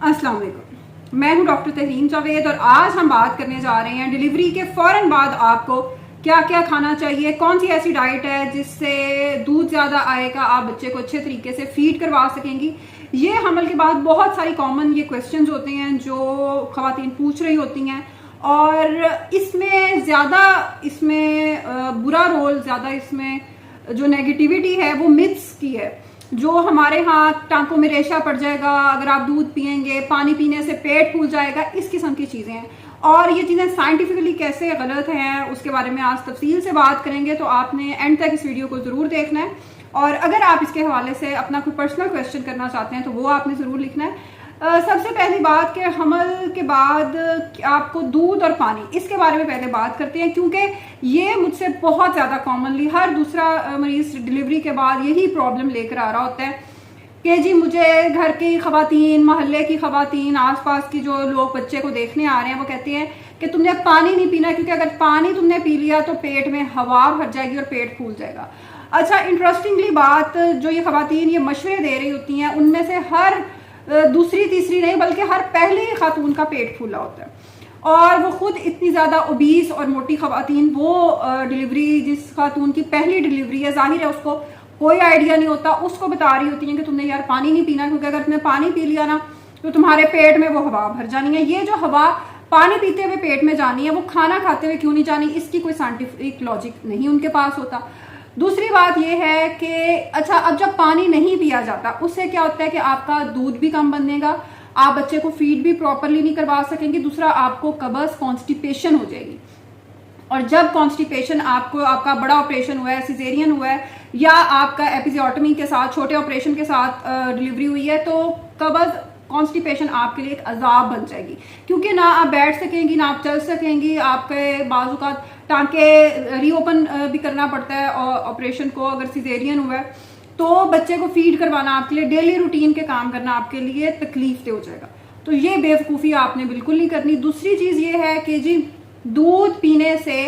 अस्सलाम वालेकुम। मैं हूं डॉक्टर तहरीन जावेद और आज हम बात करने जा रहे हैं डिलीवरी के फौरन बाद आपको क्या क्या खाना चाहिए, कौन सी ऐसी डाइट है जिससे दूध ज़्यादा आएगा, आप बच्चे को अच्छे तरीके से फीड करवा सकेंगी। ये हमल के बाद बहुत सारी कॉमन ये क्वेश्चंस होते हैं जो ख़वातीन पूछ रही होती हैं और इसमें ज़्यादा बुरा रोल, ज़्यादा इसमें जो नेगेटिविटी है वो मिथ्स की है। जो हमारे यहाँ टांकों में रेशा पड़ जाएगा, अगर आप दूध पियेंगे, पानी पीने से पेट फूल जाएगा, इस किस्म की चीज़ें हैं और ये चीज़ें साइंटिफिकली कैसे गलत हैं उसके बारे में आज तफसील से बात करेंगे। तो आपने एंड तक इस वीडियो को ज़रूर देखना है और अगर आप इसके हवाले से अपना कोई पर्सनल क्वेश्चन करना चाहते हैं तो वो आपने ज़रूर लिखना है। सबसे पहली बात कि हमल के बाद आपको दूध और पानी, इसके बारे में पहले बात करते हैं क्योंकि ये मुझसे बहुत ज़्यादा कॉमनली हर दूसरा मरीज डिलीवरी के बाद यही प्रॉब्लम लेकर आ रहा होता है कि जी मुझे घर की ख़वातीन, मोहल्ले की ख़वातीन, आसपास की जो लोग बच्चे को देखने आ रहे हैं वो कहते हैं कि तुमने पानी नहीं पीना क्योंकि अगर पानी तुमने पी लिया तो पेट में हवा भर जाएगी और पेट फूल जाएगा। अच्छा, इंटरेस्टिंगली बात, जो ये ख़वातीन ये मशवरे दे रही होती हैं उनमें से हर दूसरी तीसरी नहीं बल्कि हर पहली खातून का पेट फूला होता है और वो खुद इतनी ज़्यादा ओबीस और मोटी ख़वातीन, वो डिलीवरी जिस खातून की पहली डिलीवरी है, जाहिर है उसको कोई आइडिया नहीं होता, उसको बता रही होती हैं कि तुमने यार पानी नहीं पीना क्योंकि अगर तुमने पानी पी लिया ना तो तुम्हारे पेट में वो हवा भर जानी है। ये जो हवा पानी पीते हुए पेट में जानी है वो खाना खाते हुए क्यों नहीं जानी, इसकी कोई साइंटिफिक लॉजिक नहीं उनके पास होता। दूसरी बात यह है कि अच्छा, अब जब पानी नहीं पिया जाता उससे क्या होता है कि आपका दूध भी कम बनेगा, आप बच्चे को फीड भी प्रॉपरली नहीं करवा सकेंगे, दूसरा आपको कब्ज, कॉन्स्टिपेशन हो जाएगी और जब कॉन्स्टिपेशन आपका बड़ा ऑपरेशन हुआ है, सिजेरियन हुआ है या आपका एपिजियोटमी के साथ, छोटे ऑपरेशन के साथ डिलीवरी हुई है तो कब्ज, कॉन्स्टिपेशन आपके लिए एक अजाब बन जाएगी क्योंकि ना आप बैठ सकेंगी, ना आप चल सकेंगी, आपके बाजू का टांके रीओपन भी करना पड़ता है और ऑपरेशन को अगर सिजेरियन हुआ है तो बच्चे को फीड करवाना आपके लिए, डेली रूटीन के काम करना आपके लिए तकलीफ दे हो जाएगा। तो ये बेवकूफ़ी आपने बिल्कुल नहीं करनी। दूसरी चीज़ ये है कि जी दूध पीने से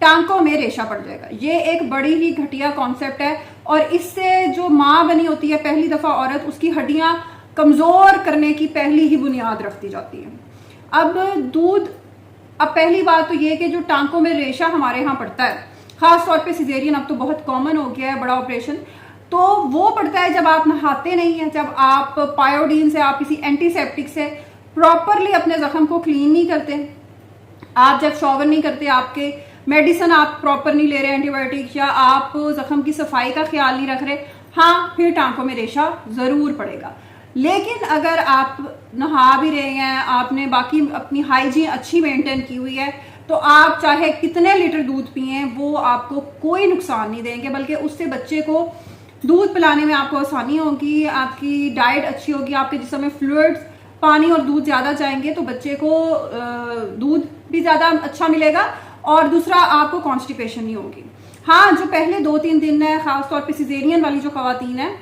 टांकों में रेशा पड़ जाएगा, ये एक बड़ी ही घटिया कॉन्सेप्ट है और इससे जो माँ बनी होती है पहली दफ़ा औरत, उसकी हड्डियाँ कमज़ोर करने की पहली ही बुनियाद रखती जाती है। अब पहली बात तो ये कि जो टांकों में रेशा हमारे यहाँ पड़ता है, ख़ास तौर पे सिजेरियन अब तो बहुत कॉमन हो गया है, बड़ा ऑपरेशन, तो वो पड़ता है जब आप नहाते नहीं हैं, जब आप पायोडीन से, आप किसी एंटीसेप्टिक से प्रॉपरली अपने ज़ख्म को क्लीन नहीं करते, आप जब शॉवर नहीं करते, आपके मेडिसिन आप प्रॉपर नहीं ले रहे एंटीबायोटिक, या आप ज़ख्म की सफाई का ख्याल नहीं रख रहे, हाँ फिर टांकों में रेशा ज़रूर पड़ेगा। लेकिन अगर आप नहा भी रहे हैं, आपने बाकी अपनी हाइजीन अच्छी मेंटेन की हुई है, तो आप चाहे कितने लीटर दूध पिए वो आपको कोई नुकसान नहीं देंगे, बल्कि उससे बच्चे को दूध पिलाने में आपको आसानी होगी, आपकी डाइट अच्छी होगी, आपके जिस्म में फ्लूइड्स, पानी और दूध ज़्यादा जाएंगे तो बच्चे को दूध भी ज़्यादा अच्छा मिलेगा और दूसरा आपको कॉन्स्टिपेशन नहीं होगी। हाँ, जो पहले 2-3 दिन है, ख़ासतौर पर सिजेरियन वाली जो ख़वातीन है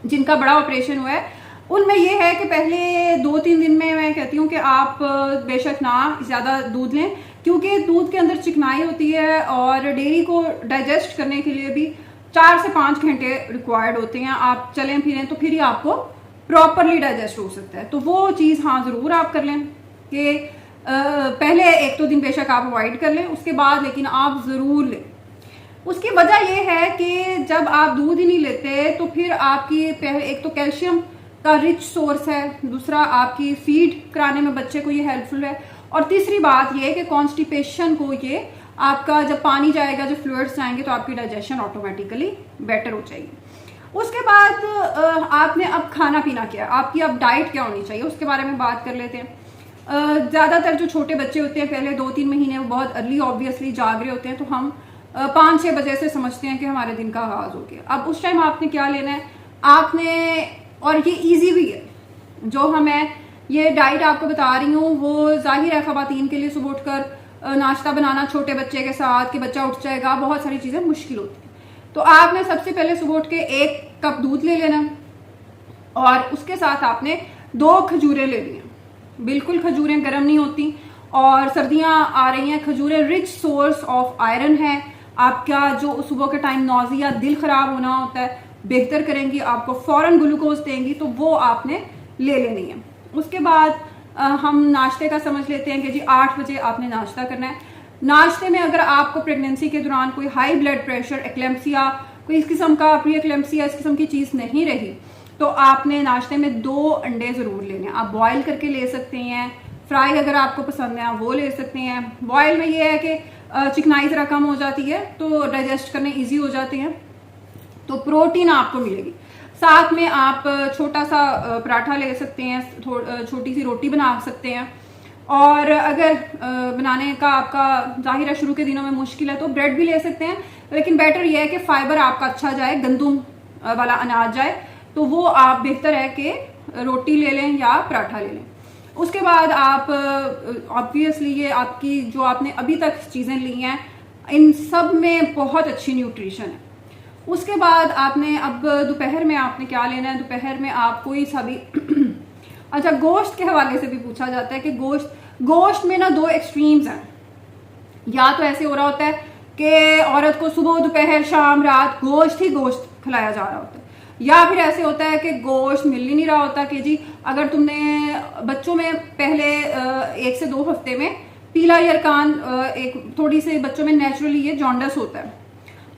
जिनका बड़ा ऑपरेशन हुआ है, उनमें यह है कि पहले 2-3 दिन में मैं कहती हूँ कि आप बेशक ना ज़्यादा दूध लें क्योंकि दूध के अंदर चिकनाई होती है और डेयरी को डाइजेस्ट करने के लिए भी 4 से 5 घंटे रिक्वायर्ड होते हैं। आप चलें फिरें तो फिर ही आपको प्रॉपरली डाइजेस्ट हो सकता है, तो वो चीज़ हाँ ज़रूर आप कर लें कि पहले 1-2 दिन बेशक आप अवॉइड कर लें, उसके बाद लेकिन आप ज़रूर लें। उसकी वजह यह है कि जब आप दूध ही नहीं लेते तो फिर आपकी एक तो कैल्शियम का रिच सोर्स है, दूसरा आपकी फीड कराने में बच्चे को ये हेल्पफुल है और तीसरी बात ये कि कॉन्स्टिपेशन को ये आपका जब पानी जाएगा, जब फ्लूइड्स जाएंगे तो आपकी डाइजेशन ऑटोमेटिकली बेटर हो जाएगी। उसके बाद आपने अब खाना पीना क्या, आपकी अब डाइट क्या होनी चाहिए, उसके बारे में बात कर लेते हैं। ज़्यादातर जो छोटे बच्चे होते हैं पहले 2-3 महीने वो बहुत अर्ली ऑब्वियसली जाग रहे होते हैं, तो हम 5-6 बजे से समझते हैं कि हमारे दिन का आगाज़ हो गया। अब उस टाइम आपने क्या लेना है, आपने, और ये इजी भी है, जो मैं ये डाइट आपको बता रही हूँ वो जाहिर है ख़वातीन के लिए सुबह उठकर नाश्ता बनाना छोटे बच्चे के साथ कि बच्चा उठ जाएगा, बहुत सारी चीज़ें मुश्किल होती हैं। तो आपने सबसे पहले सुबह उठ के 1 कप दूध ले लेना और उसके साथ आपने 2 खजूरें ले ली। बिल्कुल खजूरें गर्म नहीं होती और सर्दियाँ आ रही हैं, खजूरें रिच सोर्स ऑफ आयरन है। आपका जो सुबह के टाइम नौजिया, दिल ख़राब होना होता है, बेहतर करेंगी, आपको फ़ौरन ग्लूकोज देंगी, तो वो आपने ले लेनी है। उसके बाद हम नाश्ते का समझ लेते हैं कि जी 8 बजे आपने नाश्ता करना है। नाश्ते में अगर आपको प्रेगनेंसी के दौरान कोई हाई ब्लड प्रेशर, एक्लेम्पसिया, कोई इस किस्म का प्री एक्लेम्पसिया इस किस्म की चीज़ नहीं रही, तो आपने नाश्ते में 2 अंडे ज़रूर लेने हैं। आप बॉयल करके ले सकते हैं, फ्राई अगर आपको पसंद है आप वो ले सकते हैं। बॉयल में ये है कि चिकनाई ज़रा कम हो जाती है तो डाइजेस्ट करने ईजी हो जाते हैं, तो प्रोटीन आपको मिलेगी। साथ में आप छोटा सा पराठा ले सकते हैं, छोटी सी रोटी बना सकते हैं। और अगर बनाने का आपका जाहिर है शुरू के दिनों में मुश्किल है तो ब्रेड भी ले सकते हैं, लेकिन बेटर यह है कि फाइबर आपका अच्छा जाए, गंदुम वाला अनाज जाए, तो वो आप बेहतर है कि रोटी ले लें या पराठा ले लें। उसके बाद आप ऑब्वियसली ये आपकी जो आपने अभी तक चीज़ें ली हैं इन सब में बहुत अच्छी न्यूट्रिशन है। उसके बाद आपने अब दोपहर में आपने क्या लेना है, दोपहर में आप कोई सा भी अच्छा, गोश्त के हवाले से भी पूछा जाता है कि गोश्त में ना 2 एक्सट्रीम्स हैं। या तो ऐसे हो रहा होता है कि औरत को सुबह दोपहर शाम रात गोश्त ही गोश्त खिलाया जा रहा होता है, या फिर ऐसे होता है कि गोश्त मिल ही नहीं रहा होता कि जी अगर तुमने बच्चों में पहले 1 से 2 हफ्ते में पीला यरकान, एक थोड़ी सी बच्चों में नेचुरली ये जॉन्डस होता है,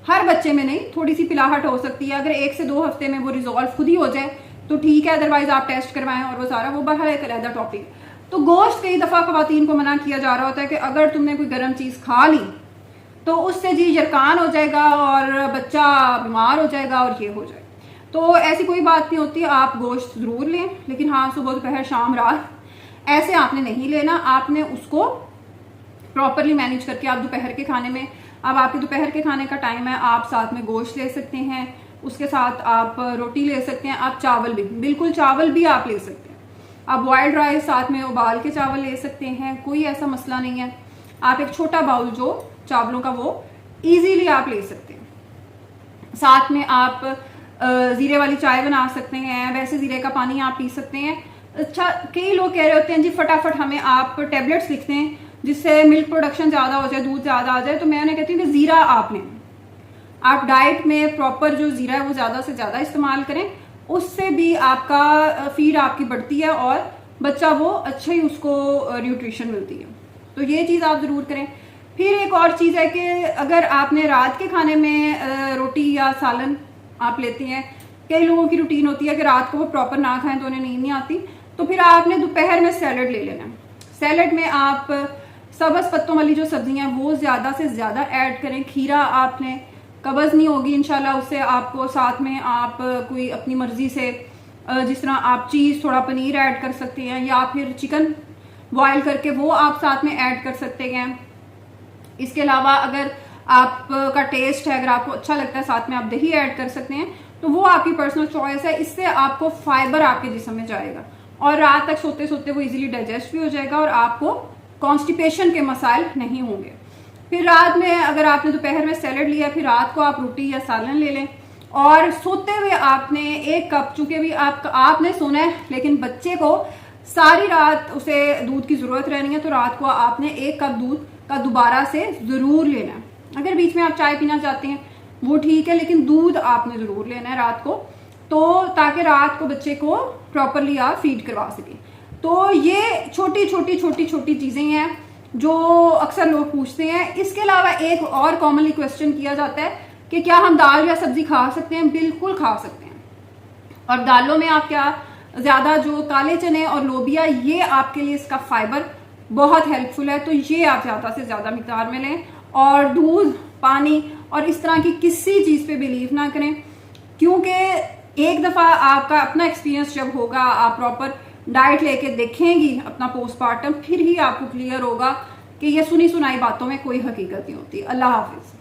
हर बच्चे में नहीं, थोड़ी सी पिलाहट हो सकती है। अगर 1 से 2 हफ्ते में वो रिजॉल्व खुद ही हो जाए तो ठीक है, अदरवाइज आप टेस्ट करवाएं और वो सारा वो बहर एक अलग टॉपिक। तो गोश्त कई दफ़ा ख़वातीन को मना किया जा रहा होता है कि अगर तुमने कोई गर्म चीज़ खा ली तो उससे जी यरकान हो जाएगा और बच्चा बीमार हो जाएगा और ये हो जाएगा। तो ऐसी कोई बात नहीं होती, आप गोश्त ज़रूर लें, लेकिन हाँ सुबह दोपहर शाम रात ऐसे आपने नहीं लेना। आपने उसको प्रॉपरली मैनेज करके आप दोपहर के खाने में, अब आपके दोपहर के खाने का टाइम है, आप साथ में गोश्त ले सकते हैं, उसके साथ आप रोटी ले सकते हैं, आप चावल भी, बिल्कुल चावल भी आप ले सकते हैं, आप बॉयल्ड राइस साथ में उबाल के चावल ले सकते हैं, कोई ऐसा मसला नहीं है। आप एक छोटा बाउल जो चावलों का वो इजीली आप ले सकते हैं। साथ में आप ज़ीरे वाली चाय बना सकते हैं, वैसे ज़ीरे का पानी आप पी सकते हैं। अच्छा, कई लोग कह रहे होते हैं जी फटाफट हमें आप टेबलेट्स लिखते हैं जिससे मिल्क प्रोडक्शन ज़्यादा हो जाए, दूध ज़्यादा आ जाए, तो मैं उन्हें कहती हूँ कि ज़ीरा आप लें, आप डाइट में प्रॉपर जो ज़ीरा है वो ज़्यादा से ज़्यादा इस्तेमाल करें, उससे भी आपका फीड आपकी बढ़ती है और बच्चा वो अच्छा ही उसको न्यूट्रिशन मिलती है। तो ये चीज़ आप ज़रूर करें। फिर एक और चीज़ है कि अगर आपने रात के खाने में रोटी या सालन आप लेते हैं, कई लोगों की रूटीन होती है कि रात को वो प्रॉपर ना खाएं तो उन्हें नींद नहीं आती, तो फिर आपने दोपहर में सैलड ले लेना। सैलड में आप सब्ज़ पत्तों वाली जो सब्जियां वो ज़्यादा से ज़्यादा ऐड करें। खीरा आपने, कब्ज़ नहीं होगी इंशाल्लाह उससे आपको। साथ में आप कोई अपनी मर्जी से जिस तरह आप चीज़, थोड़ा पनीर ऐड कर सकते हैं, या फिर चिकन बॉयल करके वो आप साथ में ऐड कर सकते हैं। इसके अलावा अगर आपका टेस्ट है, अगर आपको अच्छा लगता है, साथ में आप दही ऐड कर सकते हैं, तो वो आपकी पर्सनल चॉइस है। इससे आपको फाइबर आपके जिस्म में जाएगा और रात तक सोते सोते वो इजीली डाइजेस्ट भी हो जाएगा और आपको कॉन्स्टिपेशन के मसाइल नहीं होंगे। फिर रात में अगर आपने दोपहर में सैलड लिया, फिर रात को आप रोटी या सालन ले लें, और सोते हुए आपने 1 कप, चूंकि भी आपने सोना है लेकिन बच्चे को सारी रात उसे दूध की ज़रूरत रहनी है, तो रात को आपने 1 कप दूध का दोबारा से ज़रूर लेना है। अगर बीच में आप चाय पीना चाहते हैं वो ठीक है, लेकिन दूध आपने ज़रूर लेना है रात को, तो ताकि रात को बच्चे को प्रॉपरली आप फीड करवा सकें। तो ये छोटी छोटी चीज़ें हैं जो अक्सर लोग पूछते हैं। इसके अलावा एक और कॉमनली क्वेश्चन किया जाता है कि क्या हम दाल या सब्जी खा सकते हैं? बिल्कुल खा सकते हैं। और दालों में आप क्या ज़्यादा जो काले चने और लोबिया, ये आपके लिए इसका फाइबर बहुत हेल्पफुल है, तो ये आप ज़्यादा से ज़्यादा मिकदार में लें। और दूध, पानी और इस तरह की किसी चीज़ पे बिलीव ना करें, क्योंकि एक दफ़ा आपका अपना एक्सपीरियंस जब होगा, आप प्रॉपर डाइट लेके देखेंगी अपना पोस्टमार्टम, फिर ही आपको क्लियर होगा कि ये सुनी सुनाई बातों में कोई हकीकत नहीं होती। अल्लाह हाफिज।